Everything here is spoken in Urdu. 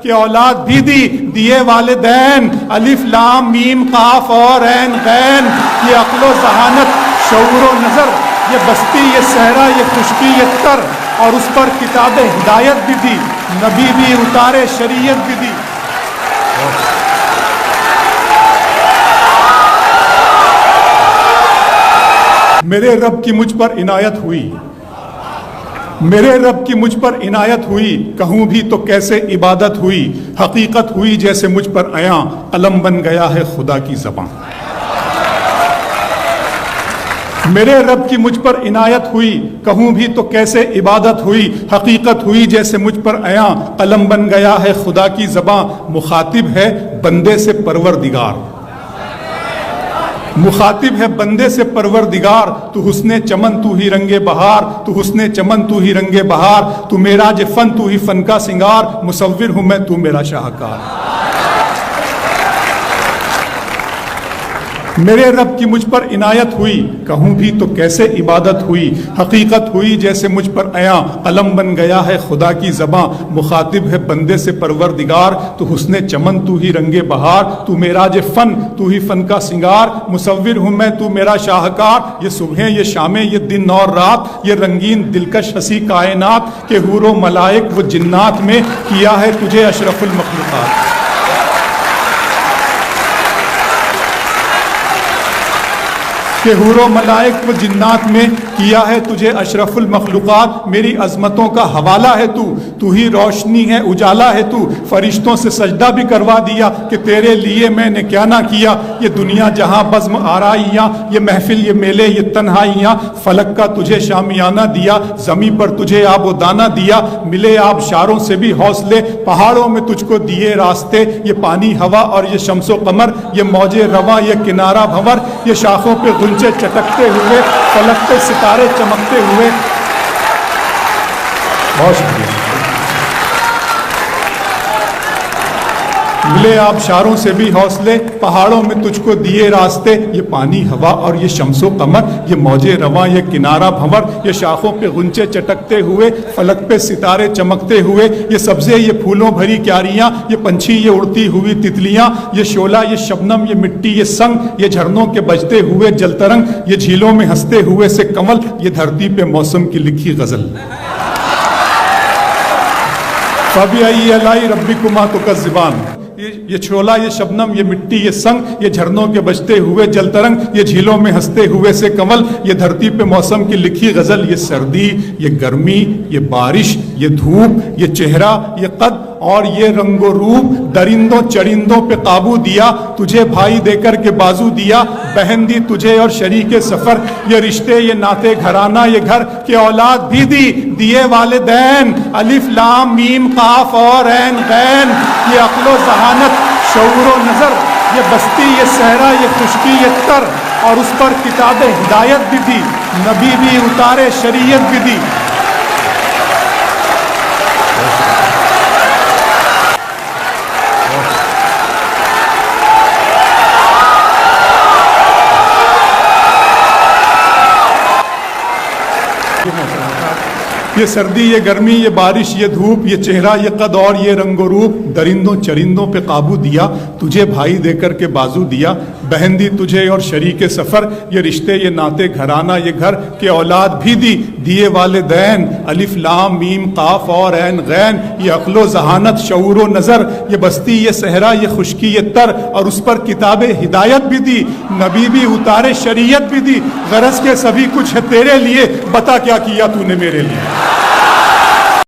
کہ اولاد بھی دی، دیے والدین، الف لام میم قاف اور عین غین، یہ عقل و ذہانت، شعور و نظر، یہ بستی، یہ صحرا، یہ خشکی، یہ تر، اور اس پر کتاب ہدایت بھی دی، نبی بھی اتارے، شریعت بھی دی۔ میرے رب کی مجھ پر عنایت ہوئی، میرے رب کی مجھ پر عنایت ہوئی، کہوں بھی تو کیسے عبادت ہوئی، حقیقت ہوئی جیسے مجھ پر عیاں، قلم بن گیا ہے خدا کی زبان۔ میرے رب کی مجھ پر عنایت ہوئی، کہوں بھی تو کیسے عبادت ہوئی، حقیقت ہوئی جیسے مجھ پر عیاں، قلم بن گیا ہے خدا کی زبان۔ مخاطب ہے بندے سے پروردگار، مخاطب ہے بندے سے پروردگار، تو حسن چمن تو ہی رنگ بہار، تو حسن چمن تو ہی رنگ بہار، تو معراج فن تو ہی فن کا سنگار، مصور ہوں میں تو میرا شاہکار۔ میرے رب کی مجھ پر عنایت ہوئی، کہوں بھی تو کیسے عبادت ہوئی، حقیقت ہوئی جیسے مجھ پر عیاں، قلم بن گیا ہے خدا کی زباں۔ مخاطب ہے بندے سے پروردگار، تو حسن چمن تو ہی رنگ بہار، تو معراج فن تو ہی فن کا سنگار، مصور ہوں میں تو میرا شاہکار۔ یہ صبحیں، یہ شامیں، یہ دن اور رات، یہ رنگین دلکش ہنسی کائنات، کہ حور و ملائک و جنات میں کیا ہے تجھے اشرف المخلوقات۔ کہ حور و ملائک و جنات میں کیا ہے تجھے اشرف المخلوقات۔ میری عظمتوں کا حوالہ ہے تو ہی روشنی ہے، اجالا ہے تو، فرشتوں سے سجدہ بھی کروا دیا کہ تیرے لیے میں نے کیا نہ کیا۔ یہ دنیا جہاں بزم آرائیاں، یہ محفل، یہ میلے، یہ تنہائیاں، فلک کا تجھے شامیانہ دیا، زمین پر تجھے آب و دانہ دیا، ملے آبشاروں سے بھی حوصلے، پہاڑوں میں تجھ کو دیے راستے، یہ پانی ہوا اور یہ شمس و قمر، یہ موج رواں، یہ کنارہ بھنور، یہ شاخوں پہ غنچے چٹکتے ہوئے، فلک پہ ستارے چمکتے ہوئے۔ بہت شکریہ۔ ملے آبشاروں سے بھی حوصلے، پہاڑوں میں تجھ کو دیے راستے، یہ پانی ہوا اور یہ شمس و قمر، یہ موج رواں، یہ کنارہ بھنور، یہ شاخوں پہ غنچے چٹکتے ہوئے، فلک پہ ستارے چمکتے ہوئے، یہ سبزے، یہ پھولوں بھری کیاریاں، یہ پنچھی، یہ اڑتی ہوئی تتلیاں، یہ شعلہ، یہ شبنم، یہ مٹی، یہ سنگ، یہ جھرنوں کے بجتے ہوئے جل ترنگ، یہ جھیلوں میں ہنستے ہوئے سے کنول، یہ دھرتی پہ موسم کی لکھی غزل۔ فَبِأَيِّ آلَاءِ رَبِّكُمَا تُكَذِّبَانِ، یہ چھولا، یہ شبنم، یہ مٹی، یہ سنگ، یہ جھرنوں کے بجتے ہوئے جل ترنگ، یہ جھیلوں میں ہنستے ہوئے سے کنول، یہ دھرتی پہ موسم کی لکھی غزل۔ یہ سردی، یہ گرمی، یہ بارش، یہ دھوپ، یہ چہرہ، یہ قد اور یہ رنگ و روپ، درندوں چرندوں پہ قابو دیا، تجھے بھائی دے کر کے بازو دیا، بہن دی تجھے اور شریک سفر، یہ رشتے، یہ ناتے گھرانہ، یہ گھر کہ اولاد بھی دی، دیے والدین، الف لام میم قاف اور عین غین، یہ عقل و ذہانت، شعور و نظر، یہ بستی، یہ صحرا، یہ خشکی، یہ تر، اور اس پر کتاب ہدایت بھی دی، نبی بھی اتارے، شریعت بھی دی۔ یہ سردی، یہ گرمی، یہ بارش، یہ دھوپ، یہ چہرہ، یہ قد اور یہ رنگ و روپ، درندوں چرندوں پہ قابو دیا، تجھے بھائی دے کر کے بازو دیا، بہن دی تجھے اور شریک سفر، یہ رشتے، یہ ناتے گھرانہ، یہ گھر کہ اولاد بھی دی، دیے والدین، الف لام میم قاف اور عین غین، یہ عقل و ذہانت، شعور و نظر، یہ بستی، یہ صحرا، یہ خشکی، یہ تر، اور اس پر کتاب ہدایت بھی دی، نبی بھی اتارے، شریعت بھی دی۔ غرض کے سبھی کچھ ہے تیرے لیے، بتا کیا کیا تو نے میرے لیے۔